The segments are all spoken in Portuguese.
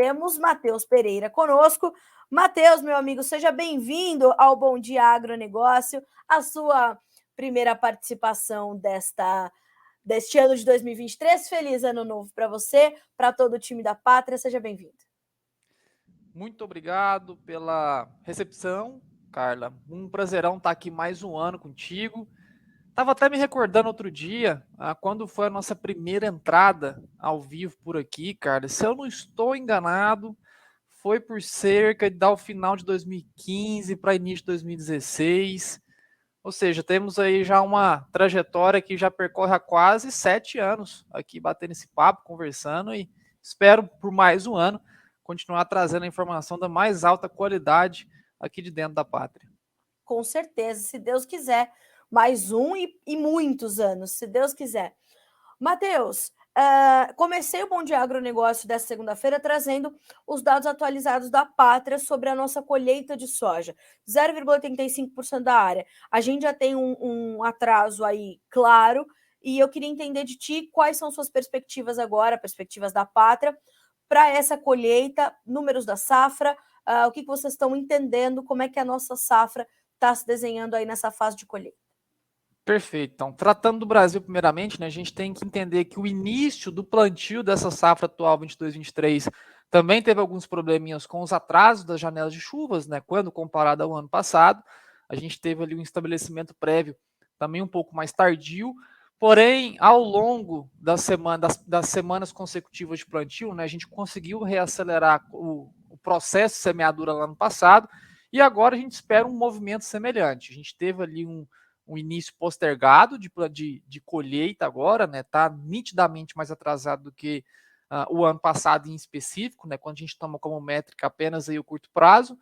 temos Matheus Pereira conosco. Matheus, meu amigo, seja bem-vindo ao Bom Dia Agronegócio, a sua primeira participação deste ano de 2023. Feliz ano novo para você, para todo o time da Pátria, seja bem-vindo. Muito obrigado pela recepção, Carla. Um prazerão estar aqui mais um ano contigo. Estava até me recordando outro dia, quando foi a nossa primeira entrada ao vivo por aqui, Carla. Se eu não estou enganado, foi por cerca de ao final de 2015 para início de 2016. Ou seja, temos aí já uma trajetória que já percorre há quase 7 anos aqui batendo esse papo, conversando, e espero por mais um ano continuar trazendo a informação da mais alta qualidade aqui de dentro da Pátria. Com certeza, se Deus quiser, mais um e muitos anos, se Deus quiser. Matheus, comecei o Bom Dia Agronegócio dessa segunda-feira trazendo os dados atualizados da Pátria sobre a nossa colheita de soja, 0,85% da área. A gente já tem um atraso aí claro, e eu queria entender de ti quais são suas perspectivas agora, perspectivas da Pátria, para essa colheita, números da safra, o que vocês estão entendendo, como é que a nossa safra está se desenhando aí nessa fase de colheita. Perfeito. Então, tratando do Brasil primeiramente, né, a gente tem que entender que o início do plantio dessa safra atual 22-23 também teve alguns probleminhas com os atrasos das janelas de chuvas, né, quando comparado ao ano passado. A gente teve ali um estabelecimento prévio também um pouco mais tardio, porém, ao longo das semanas consecutivas de plantio, né, a gente conseguiu reacelerar o processo de semeadura lá no passado, e agora a gente espera um movimento semelhante. A gente teve ali um início postergado de colheita agora, né? Está nitidamente mais atrasado do que o ano passado em específico, né? Quando a gente toma como métrica apenas aí o curto prazo.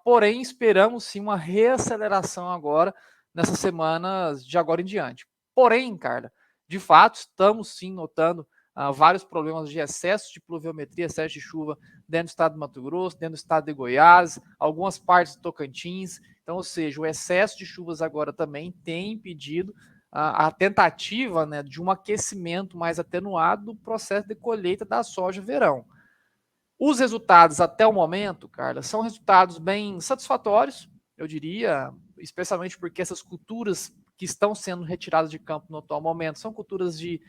Porém, esperamos sim uma reaceleração agora nessas semanas de agora em diante. Porém, Carla, de fato, estamos sim notando vários problemas de excesso de pluviometria, excesso de chuva dentro do estado do Mato Grosso, dentro do estado de Goiás, algumas partes do Tocantins. Então, ou seja, o excesso de chuvas agora também tem impedido a tentativa, né, de um aquecimento mais atenuado do processo de colheita da soja verão. Os resultados até o momento, Carla, são resultados bem satisfatórios, eu diria, especialmente porque essas culturas que estão sendo retiradas de campo no atual momento são culturas de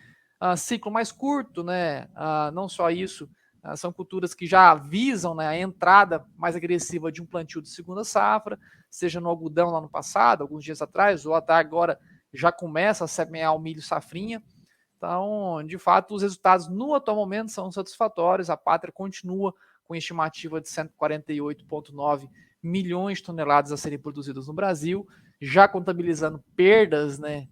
ciclo mais curto, né? Não só isso, são culturas que já visam, né, a entrada mais agressiva de um plantio de segunda safra, seja no algodão lá no passado, alguns dias atrás, ou até agora já começa a semear o milho safrinha. Então, de fato, os resultados no atual momento são satisfatórios. A Pátria continua com estimativa de 148,9 milhões de toneladas a serem produzidas no Brasil, já contabilizando perdas, né,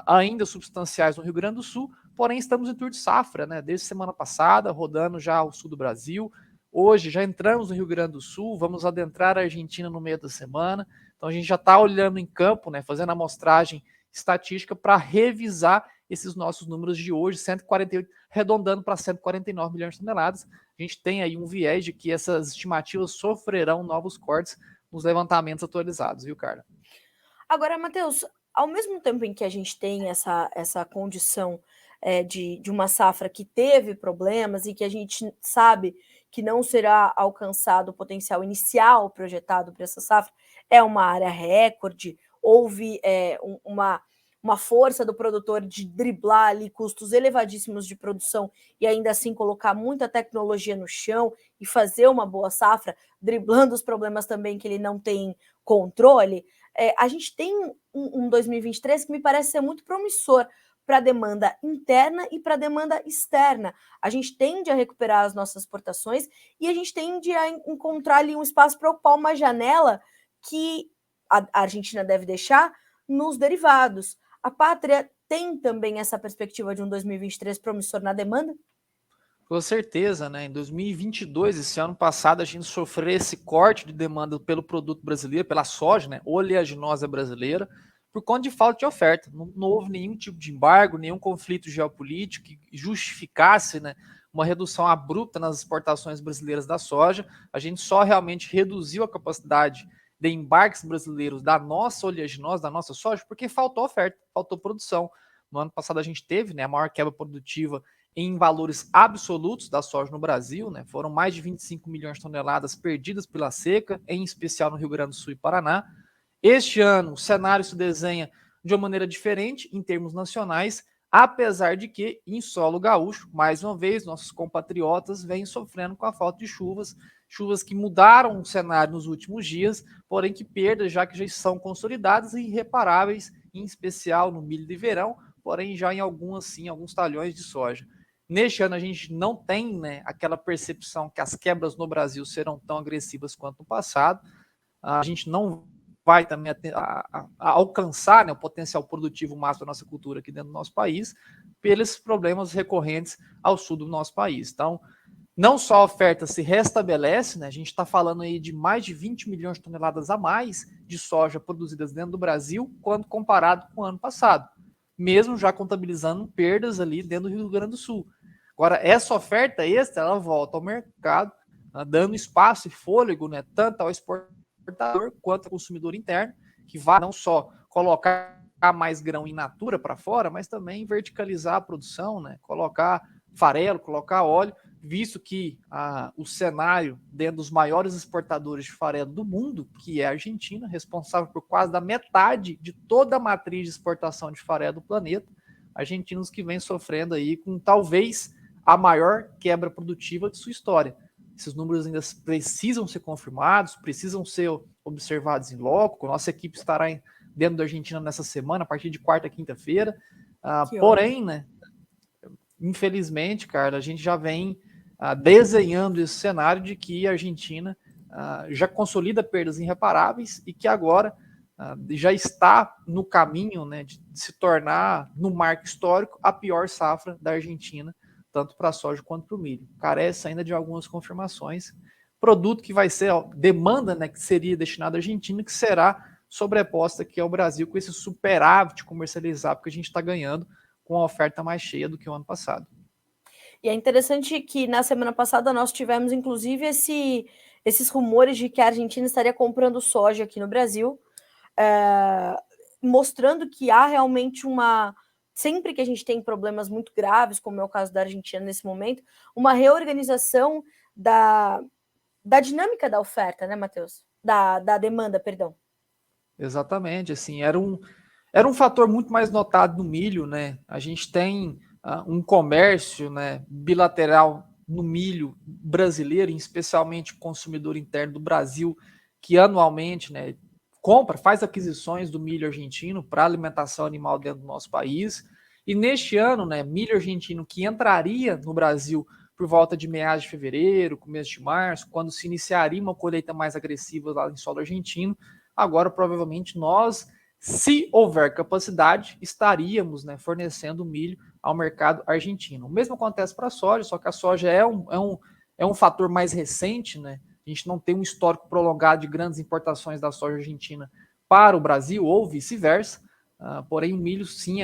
ainda substanciais no Rio Grande do Sul, porém estamos em tour de safra, né, desde semana passada, rodando já o sul do Brasil. Hoje já entramos no Rio Grande do Sul, vamos adentrar a Argentina no meio da semana. Então a gente já está olhando em campo, né, fazendo a amostragem estatística para revisar esses nossos números de hoje, 148, arredondando para 149 milhões de toneladas. A gente tem aí um viés de que essas estimativas sofrerão novos cortes nos levantamentos atualizados, viu, Carla? Agora, Matheus, ao mesmo tempo em que a gente tem essa condição de uma safra que teve problemas e que a gente sabe que não será alcançado o potencial inicial projetado para essa safra, é uma área recorde, houve uma força do produtor de driblar ali custos elevadíssimos de produção e ainda assim colocar muita tecnologia no chão e fazer uma boa safra, driblando os problemas também que ele não tem controle. A gente tem um 2023 que me parece ser muito promissor para a demanda interna e para a demanda externa. A gente tende a recuperar as nossas exportações e a gente tende a encontrar ali um espaço para ocupar uma janela que a Argentina deve deixar nos derivados. A Pátria tem também essa perspectiva de um 2023 promissor na demanda? Com certeza, né? Em 2022, esse ano passado, a gente sofreu esse corte de demanda pelo produto brasileiro, pela soja, né? Oleaginosa brasileira, por conta de falta de oferta. Não houve nenhum tipo de embargo, nenhum conflito geopolítico que justificasse, né, uma redução abrupta nas exportações brasileiras da soja. A gente só realmente reduziu a capacidade de embarques brasileiros da nossa oleaginosa, da nossa soja, porque faltou oferta, faltou produção. No ano passado a gente teve, né, a maior quebra produtiva em valores absolutos da soja no Brasil, né? Foram mais de 25 milhões de toneladas perdidas pela seca, em especial no Rio Grande do Sul e Paraná. Este ano, o cenário se desenha de uma maneira diferente em termos nacionais, apesar de que, em solo gaúcho, mais uma vez, nossos compatriotas vêm sofrendo com a falta de chuvas, chuvas que mudaram o cenário nos últimos dias, porém que perdas já que já são consolidadas e irreparáveis, em especial no milho de verão, porém já em alguns talhões de soja. Neste ano a gente não tem, né, aquela percepção que as quebras no Brasil serão tão agressivas quanto no passado. A gente não vai também a alcançar, né, o potencial produtivo máximo da nossa cultura aqui dentro do nosso país, pelos problemas recorrentes ao sul do nosso país. Então, não só a oferta se restabelece, né, a gente está falando aí de mais de 20 milhões de toneladas a mais de soja produzidas dentro do Brasil, quando comparado com o ano passado, mesmo já contabilizando perdas ali dentro do Rio Grande do Sul. Agora, essa oferta extra, ela volta ao mercado, dando espaço e fôlego, né, tanto ao exportador quanto ao consumidor interno, que vai não só colocar mais grão in natura para fora, mas também verticalizar a produção, né, colocar farelo, colocar óleo, visto que o cenário dentro dos maiores exportadores de farelo do mundo, que é a Argentina, responsável por quase da metade de toda a matriz de exportação de farelo do planeta, argentinos que vem sofrendo aí com talvez a maior quebra produtiva de sua história. Esses números ainda precisam ser confirmados, precisam ser observados em loco. Nossa equipe estará dentro da Argentina nessa semana, a partir de quarta, quinta-feira. Porém, né, infelizmente, cara, a gente já vem desenhando esse cenário de que a Argentina já consolida perdas irreparáveis e que agora já está no caminho, né, de se tornar, no marco histórico, a pior safra da Argentina, tanto para a soja quanto para o milho. Carece ainda de algumas confirmações. Produto que vai ser, demanda, né, que seria destinada à Argentina, que será sobreposta aqui ao Brasil com esse superávit comercializado que a gente está ganhando com a oferta mais cheia do que o ano passado. E é interessante que na semana passada nós tivemos, inclusive, esses rumores de que a Argentina estaria comprando soja aqui no Brasil, mostrando que há realmente sempre que a gente tem problemas muito graves, como é o caso da Argentina nesse momento, uma reorganização da dinâmica da oferta, né, Matheus? Da demanda, perdão. Exatamente, assim, era um fator muito mais notado no milho, né? A gente tem um comércio, né, bilateral no milho brasileiro, especialmente o consumidor interno do Brasil, que anualmente, né, faz aquisições do milho argentino para alimentação animal dentro do nosso país. E neste ano, né, milho argentino que entraria no Brasil por volta de meados de fevereiro, começo de março, quando se iniciaria uma colheita mais agressiva lá em solo argentino. Agora, provavelmente, nós, se houver capacidade, estaríamos, né, fornecendo milho ao mercado argentino. O mesmo acontece para a soja, só que a soja é um fator mais recente, né? A gente não tem um histórico prolongado de grandes importações da soja argentina para o Brasil ou vice-versa. Porém, o milho, sim,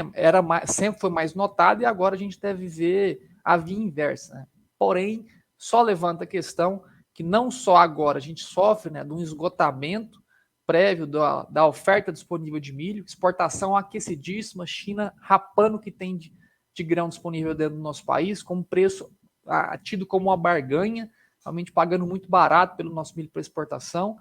sempre foi mais notado e agora a gente deve ver a via inversa, né? Porém, só levanta a questão que não só agora a gente sofre, né, de um esgotamento prévio da oferta disponível de milho, exportação aquecidíssima, China rapando o que tem de grão disponível dentro do nosso país, com preço tido como uma barganha, realmente pagando muito barato pelo nosso milho para exportação.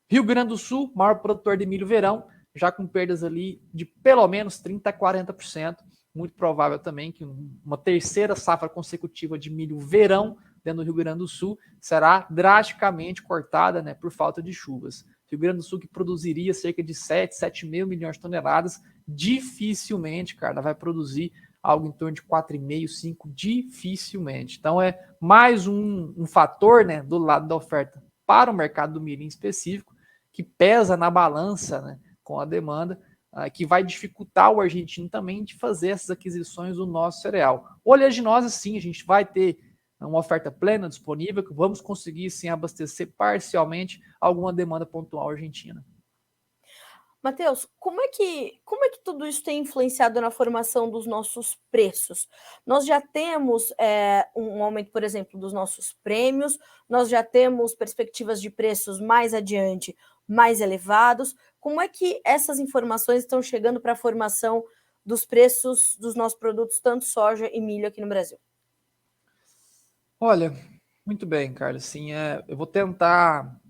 Rio Grande do Sul, maior produtor de milho verão, já com perdas ali de pelo menos 30% a 40%. Muito provável também que uma terceira safra consecutiva de milho verão dentro do Rio Grande do Sul será drasticamente cortada, né, por falta de chuvas. Rio Grande do Sul, que produziria cerca de 7,5 milhões de toneladas, dificilmente, cara, vai produzir algo em torno de 4,5, 5, dificilmente. Então é mais um fator, né, do lado da oferta para o mercado do milho em específico, que pesa na balança, né, com a demanda, que vai dificultar o argentino também de fazer essas aquisições do nosso cereal. Oleaginosa, sim, a gente vai ter uma oferta plena disponível, que vamos conseguir sim abastecer parcialmente alguma demanda pontual argentina. Matheus, como é que tudo isso tem influenciado na formação dos nossos preços? Nós já temos um aumento, por exemplo, dos nossos prêmios, nós já temos perspectivas de preços mais adiante mais elevados. Como é que essas informações estão chegando para a formação dos preços dos nossos produtos, tanto soja e milho aqui no Brasil? Olha, muito bem, Carlos. Sim, eu vou tentar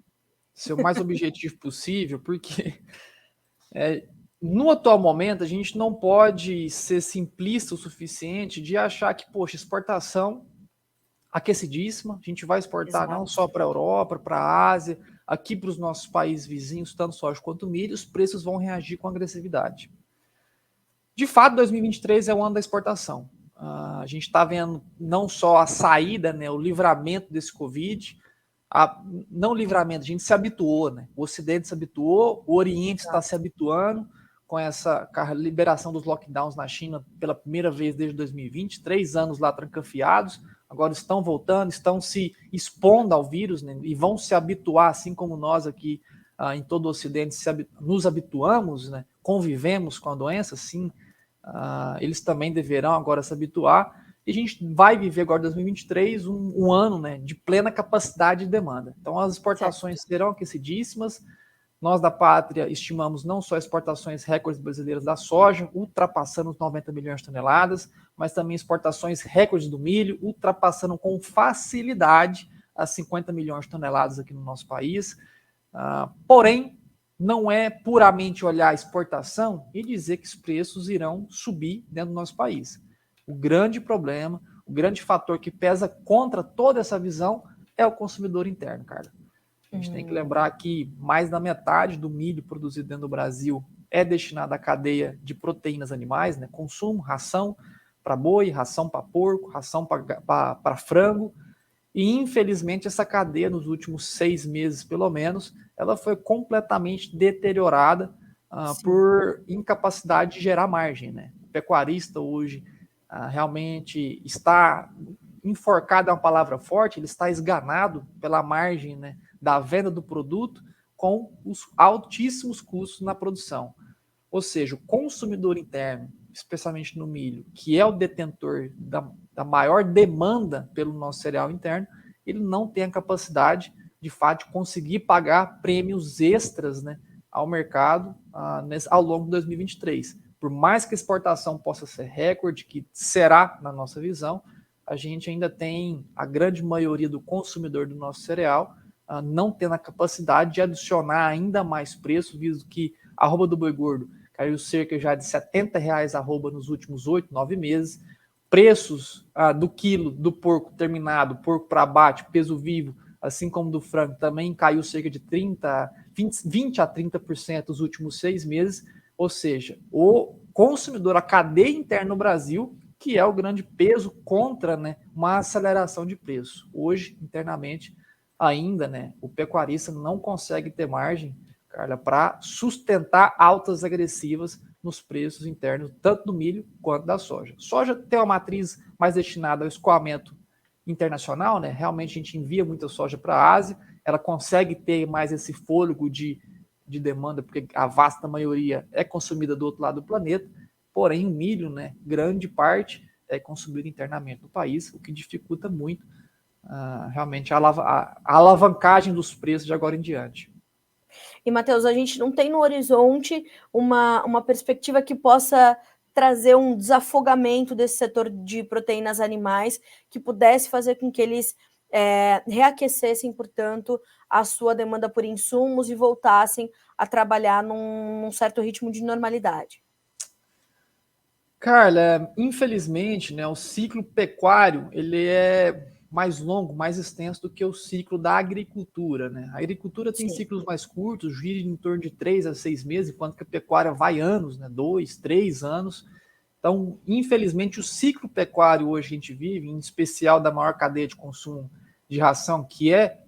ser o mais objetivo possível, porque no atual momento a gente não pode ser simplista o suficiente de achar que, poxa, exportação aquecidíssima, a gente vai exportar não Exato. só para a Europa, para a Ásia, aqui para os nossos países vizinhos, tanto soja quanto milho, os preços vão reagir com agressividade. De fato, 2023 é o ano da exportação. A gente está vendo não só a saída, né, o livramento desse Covid, não livramento, a gente se habituou, né? O Ocidente se habituou, o Oriente está se habituando com com a liberação dos lockdowns na China pela primeira vez desde 2020, 3 anos lá trancafiados, agora estão voltando, estão se expondo ao vírus, né? E vão se habituar, assim como nós aqui em todo o Ocidente nos habituamos, né? Convivemos com a doença, sim, eles também deverão agora se habituar. E a gente vai viver agora, 2023, um ano, né, de plena capacidade de demanda. Então, as exportações Certo. serão aquecidíssimas. Nós, da Pátria, estimamos não só exportações recordes brasileiras da soja, ultrapassando os 90 milhões de toneladas, mas também exportações recordes do milho, ultrapassando com facilidade as 50 milhões de toneladas aqui no nosso país. Porém, não é puramente olhar a exportação e dizer que os preços irão subir dentro do nosso país. O grande problema, o grande fator que pesa contra toda essa visão é o consumidor interno, cara. A gente tem que lembrar que mais da metade do milho produzido dentro do Brasil é destinado à cadeia de proteínas animais, né? Consumo, ração para boi, ração para porco, ração para frango. E, infelizmente, essa cadeia, nos últimos 6 meses, pelo menos, ela foi completamente deteriorada por incapacidade de gerar margem, né? O pecuarista hoje realmente está enforcado, é uma palavra forte, ele está esganado pela margem, né, da venda do produto com os altíssimos custos na produção. Ou seja, o consumidor interno, especialmente no milho, que é o detentor da maior demanda pelo nosso cereal interno, ele não tem a capacidade, de fato, de conseguir pagar prêmios extras, né, ao mercado ao longo de 2023. Por mais que a exportação possa ser recorde, que será, na nossa visão, a gente ainda tem a grande maioria do consumidor do nosso cereal não tendo a capacidade de adicionar ainda mais preço, visto que a arroba do boi gordo caiu cerca já de R$ 70 a arroba nos últimos 8, 9 meses. Preços do quilo do porco terminado, porco para abate, peso vivo, assim como do frango, também caiu cerca de 20 a 30% nos últimos 6 meses. Ou seja, o consumidor, a cadeia interna no Brasil, que é o grande peso contra, né, uma aceleração de preço. Hoje, internamente, ainda, né, o pecuarista não consegue ter margem, Carla, para sustentar altas agressivas nos preços internos, tanto do milho quanto da soja. Soja tem uma matriz mais destinada ao escoamento internacional, né? Realmente a gente envia muita soja para a Ásia, ela consegue ter mais esse fôlego de demanda, porque a vasta maioria é consumida do outro lado do planeta, porém o milho, né, grande parte é consumido internamente no país, o que dificulta muito realmente a alavancagem dos preços de agora em diante. E, Matheus, a gente não tem no horizonte uma perspectiva que possa trazer um desafogamento desse setor de proteínas animais que pudesse fazer com que eles reaquecessem, portanto, a sua demanda por insumos e voltassem a trabalhar num certo ritmo de normalidade. Carla, infelizmente, né, o ciclo pecuário ele é mais longo, mais extenso do que o ciclo da agricultura, né? A agricultura tem Sim. ciclos mais curtos, gira em torno de 3 a 6 meses, enquanto que a pecuária vai anos, né? 2, 3 anos. Então, infelizmente, o ciclo pecuário hoje que a gente vive, em especial da maior cadeia de consumo de ração, que é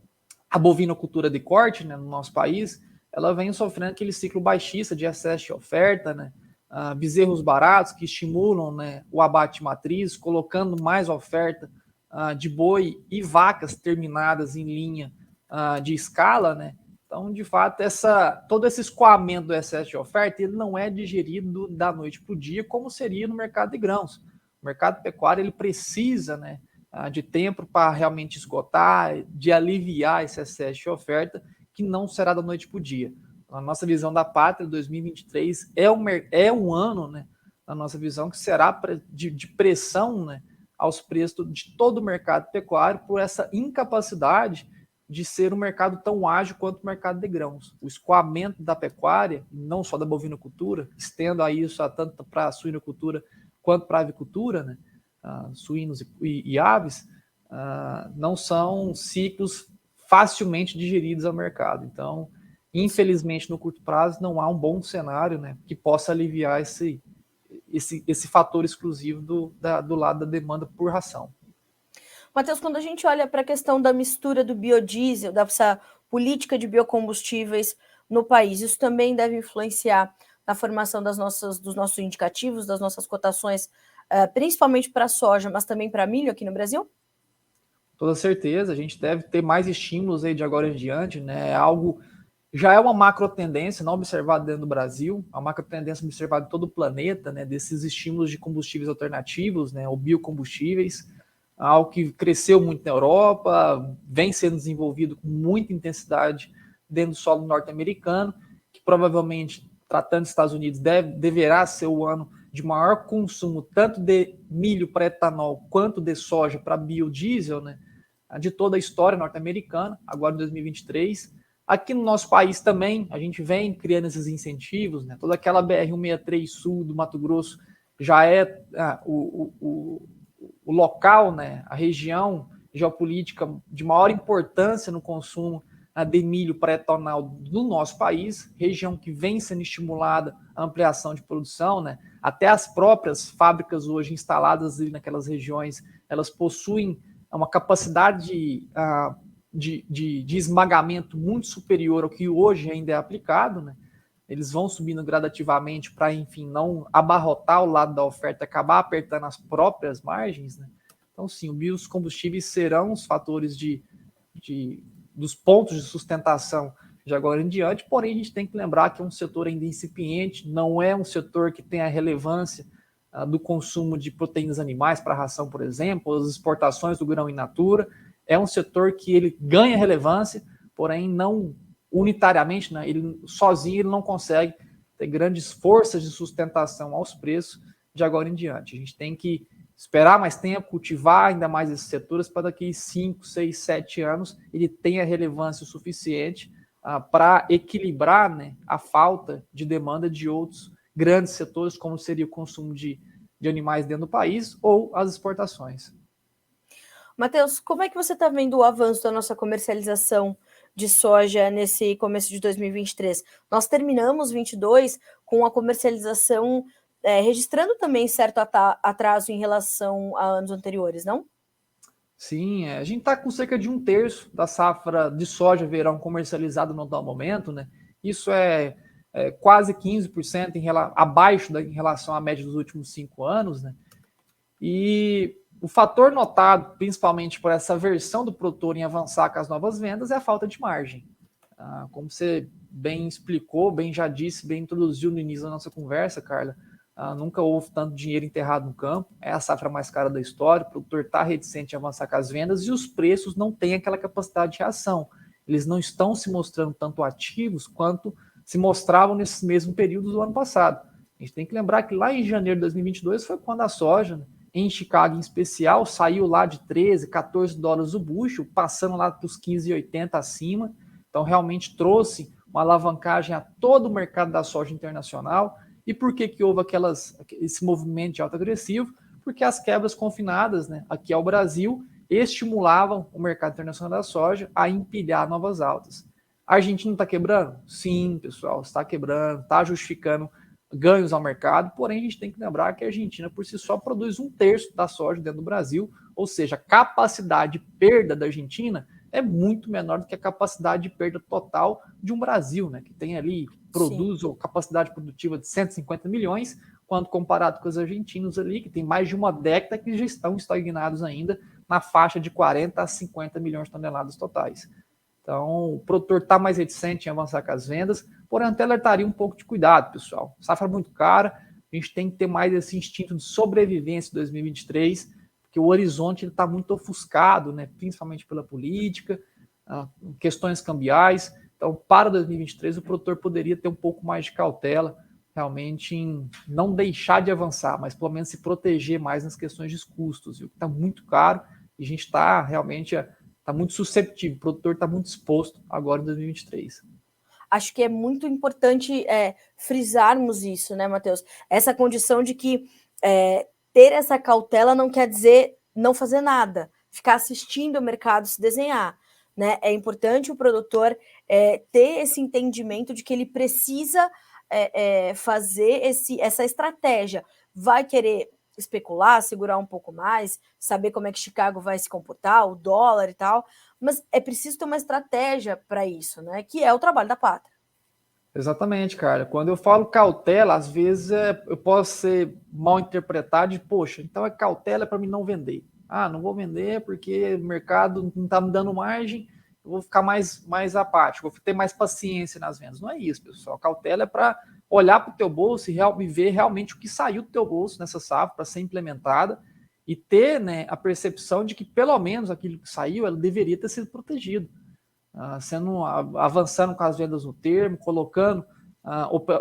a bovinocultura de corte, né, no nosso país, ela vem sofrendo aquele ciclo baixista de excesso de oferta, né? Bezerros baratos que estimulam, né, o abate matriz, colocando mais oferta de boi e vacas terminadas em linha de escala, né? Então, de fato, todo esse escoamento do excesso de oferta ele não é digerido da noite para o dia, como seria no mercado de grãos. O mercado pecuário ele precisa, né, de tempo para realmente esgotar, de aliviar esse excesso de oferta, que não será da noite para o dia. A nossa visão da Pátria 2023 é um ano, né, na nossa visão, que será de pressão, né, aos preços de todo o mercado pecuário por essa incapacidade de ser um mercado tão ágil quanto o mercado de grãos. O escoamento da pecuária, não só da bovinocultura, estendo a isso tanto para a suinocultura quanto para a avicultura, né? Suínos e aves, não são ciclos facilmente digeridos ao mercado. Então, infelizmente, no curto prazo, não há um bom cenário, né, que possa aliviar esse fator exclusivo do lado da demanda por ração. Matheus, quando a gente olha para a questão da mistura do biodiesel, dessa política de biocombustíveis no país, isso também deve influenciar na formação dos nossos indicativos, das nossas cotações, principalmente para a soja, mas também para milho aqui no Brasil? Toda certeza, a gente deve ter mais estímulos aí de agora em diante, né? Já é uma macro tendência não observada dentro do Brasil, a macro tendência observada em todo o planeta, né? Desses estímulos de combustíveis alternativos, né? Ou biocombustíveis, algo que cresceu muito na Europa, vem sendo desenvolvido com muita intensidade dentro do solo norte-americano, que provavelmente, tratando dos Estados Unidos, deverá ser o ano de maior consumo tanto de milho para etanol quanto de soja para biodiesel, né? De toda a história norte-americana, agora em 2023. Aqui no nosso país também, a gente vem criando esses incentivos, né? Toda aquela BR-163 Sul do Mato Grosso já é o local, né? A região geopolítica de maior importância no consumo de milho para etanol do nosso país, região que vem sendo estimulada a ampliação de produção, né? Até as próprias fábricas hoje instaladas ali naquelas regiões, elas possuem uma capacidade de esmagamento muito superior ao que hoje ainda é aplicado, né? Eles vão subindo gradativamente para, enfim, não abarrotar o lado da oferta, acabar apertando as próprias margens, né? Então, sim, os combustíveis serão os fatores dos pontos de sustentação de agora em diante, porém a gente tem que lembrar que é um setor ainda incipiente, não é um setor que tem a relevância do consumo de proteínas animais para ração, por exemplo, as exportações do grão in natura, é um setor que ele ganha relevância, porém não unitariamente, né? Ele sozinho ele não consegue ter grandes forças de sustentação aos preços de agora em diante. A gente tem que esperar mais tempo, cultivar ainda mais esses setores para daqui 5, 6, 7 anos ele tenha relevância o suficiente para equilibrar, né, a falta de demanda de outros grandes setores, como seria o consumo de animais dentro do país ou as exportações. Matheus, como é que você está vendo o avanço da nossa comercialização de soja nesse começo de 2023? Nós terminamos 22 com a comercialização registrando também certo atraso em relação a anos anteriores, não? Sim, a gente está com cerca de 1/3 da safra de soja verão comercializada no atual momento, né? Isso é quase 15% abaixo em relação à média dos últimos 5 anos, né? E o fator notado, principalmente por essa versão do produtor em avançar com as novas vendas, é a falta de margem. Como você bem explicou, bem já disse, bem introduziu no início da nossa conversa, Carla, nunca houve tanto dinheiro enterrado no campo, é a safra mais cara da história, o produtor está reticente em avançar com as vendas e os preços não têm aquela capacidade de reação. Eles não estão se mostrando tanto ativos quanto se mostravam nesse mesmo período do ano passado. A gente tem que lembrar que lá em janeiro de 2022 foi quando a soja, né, em Chicago em especial, saiu lá de 13, 14 dólares o bushel, passando lá para os 15,80 acima. Então, realmente trouxe uma alavancagem a todo o mercado da soja internacional. E por que houve esse movimento de alta agressivo? Porque as quebras confinadas, né, aqui ao Brasil estimulavam o mercado internacional da soja a empilhar novas altas. A Argentina está quebrando? Sim, pessoal, está quebrando, está justificando ganhos ao mercado, porém a gente tem que lembrar que a Argentina por si só produz 1/3 da soja dentro do Brasil, ou seja, a capacidade de perda da Argentina é muito menor do que a capacidade de perda total de um Brasil, né, que tem ali, produz a capacidade produtiva de 150 milhões, quando comparado com os argentinos ali, que tem mais de uma década que já estão estagnados ainda na faixa de 40 a 50 milhões de toneladas totais. Então, o produtor está mais reticente em avançar com as vendas, porém até alertaria um pouco de cuidado, pessoal. Safra muito cara, a gente tem que ter mais esse instinto de sobrevivência em 2023, porque o horizonte está muito ofuscado, né, principalmente pela política, questões cambiais. Então, para 2023, o produtor poderia ter um pouco mais de cautela, realmente em não deixar de avançar, mas pelo menos se proteger mais nas questões de custos, viu? Está muito caro e a gente está realmente muito susceptível, o produtor está muito exposto agora em 2023. Acho que é muito importante frisarmos isso, né, Matheus? Essa condição de que ter essa cautela não quer dizer não fazer nada, ficar assistindo o mercado se desenhar. Né? É importante o produtor ter esse entendimento de que ele precisa fazer essa estratégia. Vai querer especular, segurar um pouco mais, saber como é que Chicago vai se comportar, o dólar e tal, mas é preciso ter uma estratégia para isso, né? Que é o trabalho da pátria. Exatamente, cara. Quando eu falo cautela, às vezes eu posso ser mal interpretado de, poxa, então é cautela para mim não vender. Ah, não vou vender porque o mercado não está me dando margem, eu vou ficar mais apático, vou ter mais paciência nas vendas. Não é isso, pessoal. Cautela é para olhar para o teu bolso e ver realmente o que saiu do teu bolso nessa safra para ser implementada e ter, né, a percepção de que pelo menos aquilo que saiu, ela deveria ter sido protegido. Avançando com as vendas no termo, colocando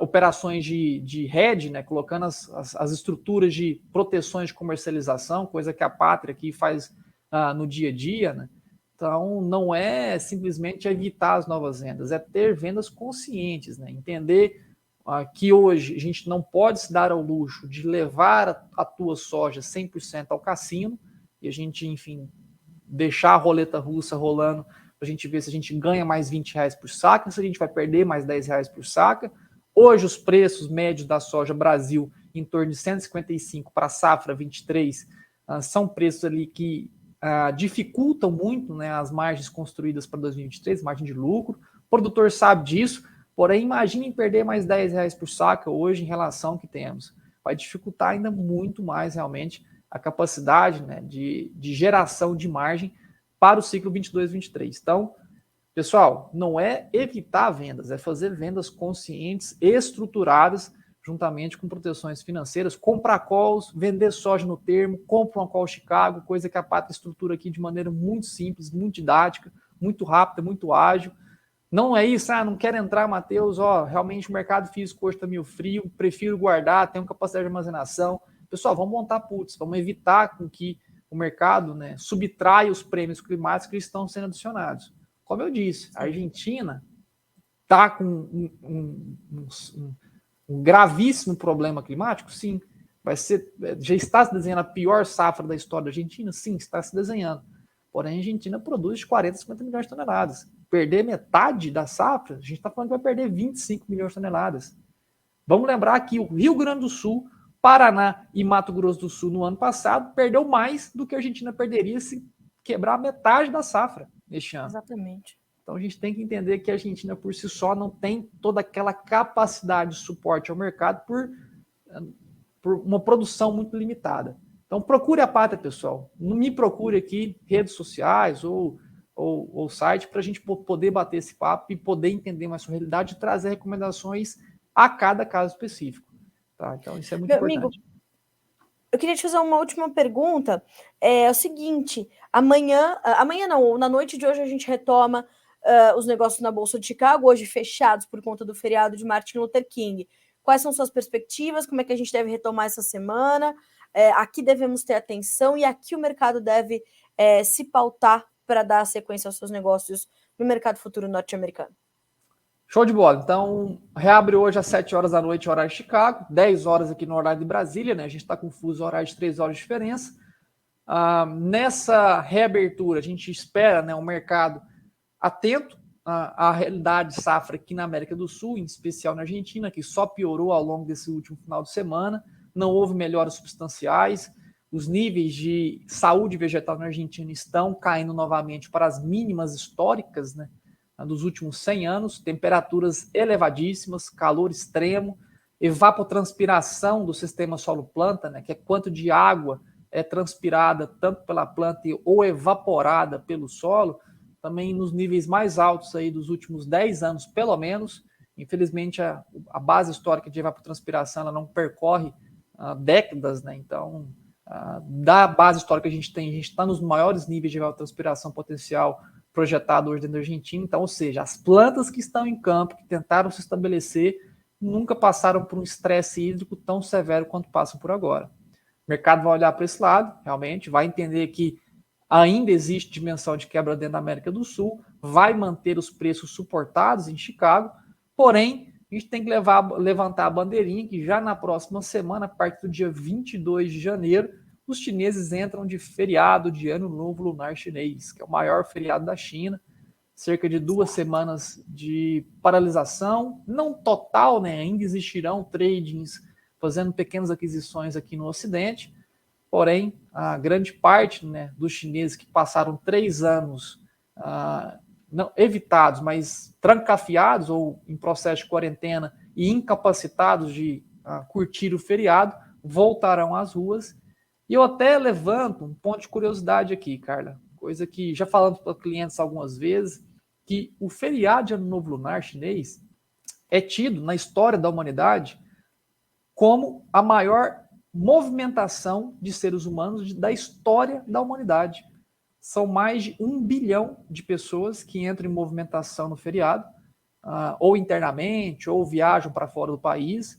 operações de hedge, né, colocando as estruturas de proteções de comercialização, coisa que a Pátria aqui faz no dia a dia. Né? Então, não é simplesmente evitar as novas vendas, é ter vendas conscientes, né? Entender que hoje a gente não pode se dar ao luxo de levar a tua soja 100% ao cassino e a gente, enfim, deixar a roleta russa rolando para a gente ver se a gente ganha mais R$ 20 por saca, se a gente vai perder mais R$ 10 por saca. Hoje os preços médios da soja Brasil em torno de 155 para a safra 23 são preços ali que dificultam muito, né, as margens construídas para 2023, margem de lucro. O produtor sabe disso, porém imaginem perder mais R$ 10 por saca hoje em relação ao que temos. Vai dificultar ainda muito mais realmente a capacidade, né, de geração de margem para o ciclo 22-23. Então, pessoal, não é evitar vendas, é fazer vendas conscientes, estruturadas, juntamente com proteções financeiras, comprar calls, vender soja no termo, compra uma call Chicago, coisa que a Pátria estrutura aqui de maneira muito simples, muito didática, muito rápida, muito ágil. Não é isso, não quero entrar, Matheus, realmente o mercado físico hoje está meio frio, prefiro guardar, tenho capacidade de armazenação. Pessoal, vamos montar puts, vamos evitar com que o mercado, né, subtrai os prêmios climáticos que estão sendo adicionados. Como eu disse, a Argentina está com um gravíssimo problema climático? Sim. Já está se desenhando a pior safra da história da Argentina? Sim, está se desenhando. Porém, a Argentina produz 40, 50 milhões de toneladas. Perder metade da safra, a gente está falando que vai perder 25 milhões de toneladas. Vamos lembrar que o Rio Grande do Sul, Paraná e Mato Grosso do Sul no ano passado perdeu mais do que a Argentina perderia se quebrar metade da safra neste ano. Exatamente. Então a gente tem que entender que a Argentina por si só não tem toda aquela capacidade de suporte ao mercado por uma produção muito limitada. Então procure a Pátria, pessoal. Não me procure aqui redes sociais ou site para a gente poder bater esse papo e poder entender mais sua realidade e trazer recomendações a cada caso específico. Tá? Então, isso é muito importante. Amigo, eu queria te fazer uma última pergunta. É o seguinte, amanhã não, na noite de hoje a gente retoma os negócios na Bolsa de Chicago, hoje fechados por conta do feriado de Martin Luther King. Quais são suas perspectivas? Como é que a gente deve retomar essa semana? Aqui devemos ter atenção e aqui o mercado deve se pautar para dar sequência aos seus negócios no mercado futuro norte-americano. Show de bola. Então, reabre hoje às 7 horas da noite, horário de Chicago, 10 horas aqui no horário de Brasília, né? A gente está com fuso horário de 3 horas de diferença. Nessa reabertura, a gente espera, né, um mercado atento à realidade de safra aqui na América do Sul, em especial na Argentina, que só piorou ao longo desse último final de semana. Não houve melhoras substanciais. Os níveis de saúde vegetal na Argentina estão caindo novamente para as mínimas históricas, né, dos últimos 100 anos, temperaturas elevadíssimas, calor extremo, evapotranspiração do sistema solo-planta, né, que é quanto de água é transpirada tanto pela planta ou evaporada pelo solo, também nos níveis mais altos aí dos últimos 10 anos, pelo menos. Infelizmente, a base histórica de evapotranspiração ela não percorre décadas, né? Então, da base histórica que a gente está nos maiores níveis de evapotranspiração potencial projetado hoje dentro da Argentina. Então, ou seja, as plantas que estão em campo, que tentaram se estabelecer, nunca passaram por um estresse hídrico tão severo quanto passam por agora. O mercado vai olhar para esse lado, realmente, vai entender que ainda existe dimensão de quebra dentro da América do Sul, vai manter os preços suportados em Chicago, porém, a gente tem que levantar a bandeirinha que já na próxima semana, a partir do dia 22 de janeiro, os chineses entram de feriado de Ano Novo Lunar Chinês, que é o maior feriado da China, cerca de 2 semanas de paralisação, não total, né? Ainda existirão tradings fazendo pequenas aquisições aqui no Ocidente, porém, a grande parte, né, dos chineses que passaram 3 anos não evitados, mas trancafiados ou em processo de quarentena e incapacitados de curtir o feriado, voltarão às ruas. E eu até levanto um ponto de curiosidade aqui, Carla, coisa que já falamos para clientes algumas vezes, que o feriado de Ano Novo Lunar chinês é tido na história da humanidade como a maior movimentação de seres humanos da história da humanidade. São mais de 1 bilhão de pessoas que entram em movimentação no feriado, ou internamente, ou viajam para fora do país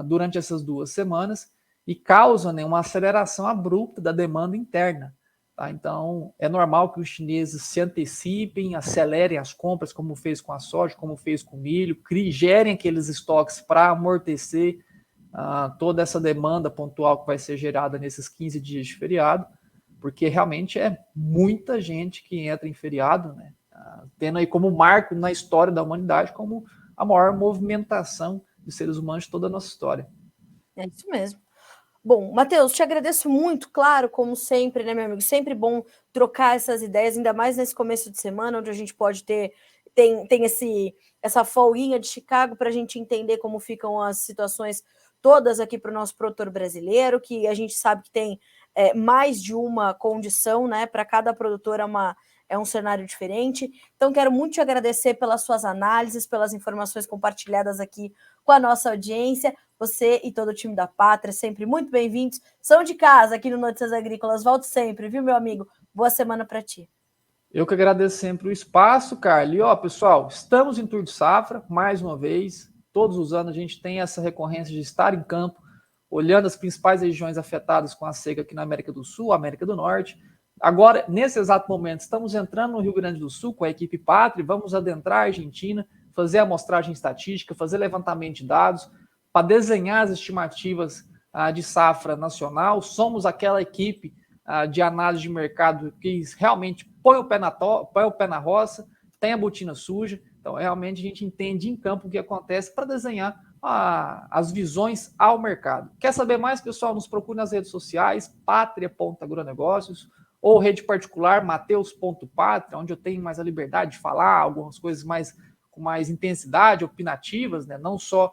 durante essas 2 semanas e causam, né, uma aceleração abrupta da demanda interna. Tá? Então, é normal que os chineses se antecipem, acelerem as compras, como fez com a soja, como fez com o milho, gerem aqueles estoques para amortecer toda essa demanda pontual que vai ser gerada nesses 15 dias de feriado, porque realmente é muita gente que entra em feriado, né? Tendo aí como marco na história da humanidade como a maior movimentação de seres humanos de toda a nossa história. É isso mesmo. Bom, Matheus, te agradeço muito, claro, como sempre, né, meu amigo? Sempre bom trocar essas ideias, ainda mais nesse começo de semana, onde a gente pode tem essa folguinha de Chicago para a gente entender como ficam as situações todas aqui para o nosso produtor brasileiro, que a gente sabe que tem mais de uma condição, né? Para cada produtor é um cenário diferente. Então, quero muito te agradecer pelas suas análises, pelas informações compartilhadas aqui com a nossa audiência. Você e todo o time da Pátria, sempre muito bem-vindos. São de casa aqui no Notícias Agrícolas. Volto sempre, viu, meu amigo? Boa semana para ti. Eu que agradeço sempre o espaço, Carla. E, ó, pessoal, estamos em Tour de Safra, mais uma vez. Todos os anos a gente tem essa recorrência de estar em campo, olhando as principais regiões afetadas com a seca aqui na América do Sul, América do Norte. Agora, nesse exato momento, estamos entrando no Rio Grande do Sul com a equipe Pátria, vamos adentrar a Argentina, fazer a amostragem estatística, fazer levantamento de dados, para desenhar as estimativas de safra nacional. Somos aquela equipe de análise de mercado que realmente põe o pé na roça, tem a botina suja. Então, realmente, a gente entende em campo o que acontece para desenhar as visões ao mercado. Quer saber mais, pessoal? Nos procure nas redes sociais, pátria.agronegócios, ou rede particular, mateus.patria, onde eu tenho mais a liberdade de falar algumas coisas com mais intensidade, opinativas, né? Não só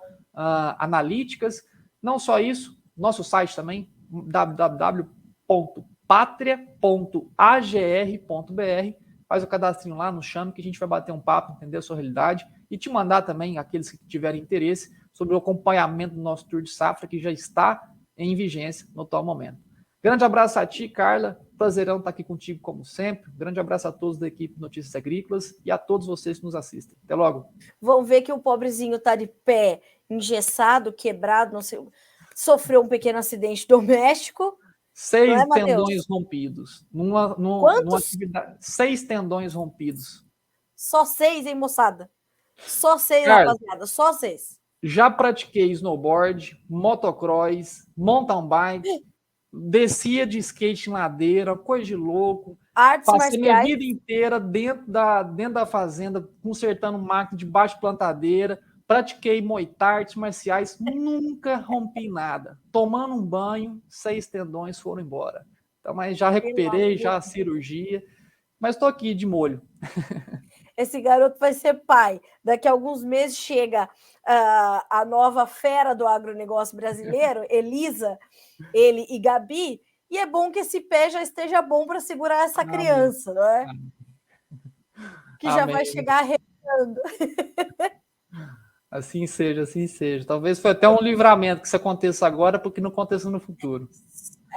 analíticas. Não só isso, nosso site também, www.patria.agr.br. Faz o cadastrinho lá, nos chame que a gente vai bater um papo, entender a sua realidade e te mandar também, aqueles que tiverem interesse, sobre o acompanhamento do nosso Tour de Safra, que já está em vigência no atual momento. Grande abraço a ti, Carla. Prazerão estar aqui contigo, como sempre. Grande abraço a todos da equipe Notícias Agrícolas e a todos vocês que nos assistem. Até logo. Vão ver que o pobrezinho está de pé, engessado, quebrado, não sei, sofreu um pequeno acidente doméstico. 6 tendões rompidos. Quantos? 6 tendões rompidos. Só 6, hein, moçada? Só 6, rapaziada. Só 6. Já pratiquei snowboard, motocross, mountain bike, descia de skate em ladeira, coisa de louco. Artes Passei marciais. minha vida inteira dentro da fazenda, consertando máquina debaixo de plantadeira. Pratiquei Muay Thai, artes marciais, nunca rompi nada. Tomando um banho, 6 tendões foram embora. Então, mas já recuperei, já a cirurgia, mas estou aqui de molho. Esse garoto vai ser pai. Daqui a alguns meses chega a nova fera do agronegócio brasileiro, Elisa, ele e Gabi, e é bom que esse pé já esteja bom para segurar essa criança, não é? Que já vai chegar arrebentando. Assim seja, assim seja. Talvez foi até um livramento que isso aconteça agora, porque não aconteça no futuro.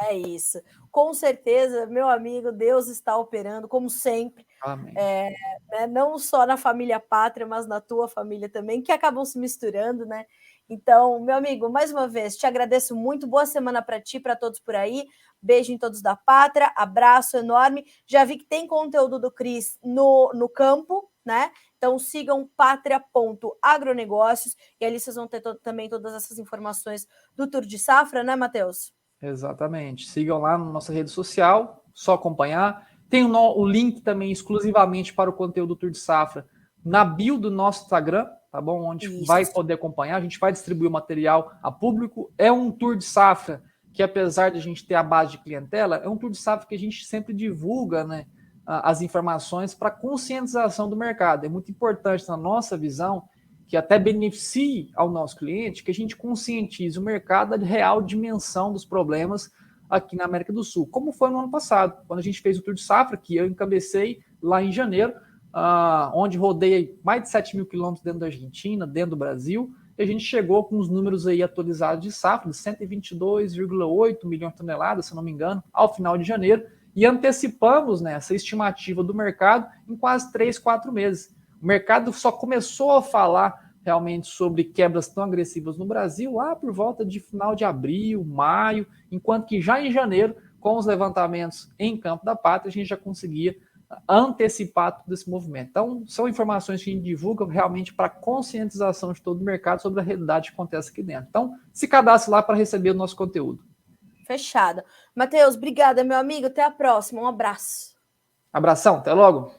É isso. Com certeza, meu amigo, Deus está operando, como sempre. Amém. Né, não só na família Pátria, mas na tua família também, que acabam se misturando, né? Então, meu amigo, mais uma vez, te agradeço muito. Boa semana para ti, para todos por aí. Beijo em todos da Pátria, abraço enorme. Já vi que tem conteúdo do Cris no campo, né? Então sigam pátria.agronegócios e ali vocês vão ter também todas essas informações do Tour de Safra, né, Matheus? Exatamente. Sigam lá na nossa rede social, só acompanhar. Tem o link também exclusivamente para o conteúdo do Tour de Safra na bio do nosso Instagram, tá bom? Onde vai poder acompanhar. A gente vai distribuir o material a público. É um Tour de Safra que, apesar de a gente ter a base de clientela, é um Tour de Safra que a gente sempre divulga, né, as informações para conscientização do mercado. É muito importante, na nossa visão, que até beneficie ao nosso cliente, que a gente conscientize o mercado da real dimensão dos problemas aqui na América do Sul, como foi no ano passado, quando a gente fez o Tour de Safra, que eu encabecei lá em janeiro, onde rodei mais de 7 mil quilômetros dentro da Argentina, dentro do Brasil, e a gente chegou com os números aí atualizados de safra, de 122,8 milhões de toneladas, se não me engano, ao final de janeiro, e antecipamos, né, essa estimativa do mercado em quase 3, 4 meses. O mercado só começou a falar realmente sobre quebras tão agressivas no Brasil lá por volta de final de abril, maio, enquanto que já em janeiro, com os levantamentos em Campo da Pátria, a gente já conseguia antecipar todo esse movimento. Então, são informações que a gente divulga realmente para conscientização de todo o mercado sobre a realidade que acontece aqui dentro. Então, se cadastre lá para receber o nosso conteúdo. Fechado. Matheus, obrigada, meu amigo. Até a próxima. Um abraço. Abração, até logo.